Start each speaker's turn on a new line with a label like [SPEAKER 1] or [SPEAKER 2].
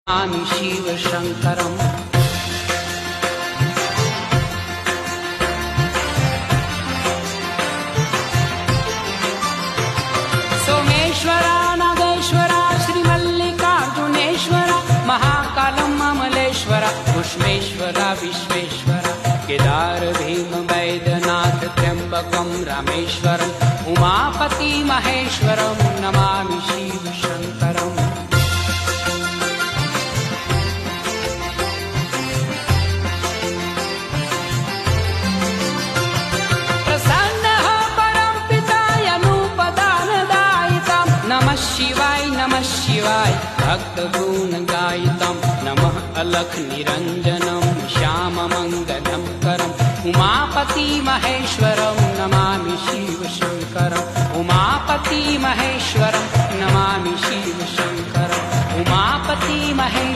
[SPEAKER 1] नमामि शिवशङ्करम्। सोमेश्वरा नागेश्वरा श्रीमल्लिकार्जुनेश्वरा महाकालं ममलेश्वरा पुष्पेश्वरा विश्वेश्वरा केदार भीम वैद्यनाथ त्र्यम्बकं रामेश्वरम् उमापति महेश्वरं नमामि शिवशङ्करम्। प्रसन्नः परमपितायनुपदानदायितं नमः शिवाय भक्तगुणगायितं नमः अलख निरञ्जनं श्याममङ्गलं करम् उमापति महेश्वरं नमामि शिवशङ्करम्। उमापति महेश्वरं नमामि शिवशङ्करम्। उमापति महेश्वरं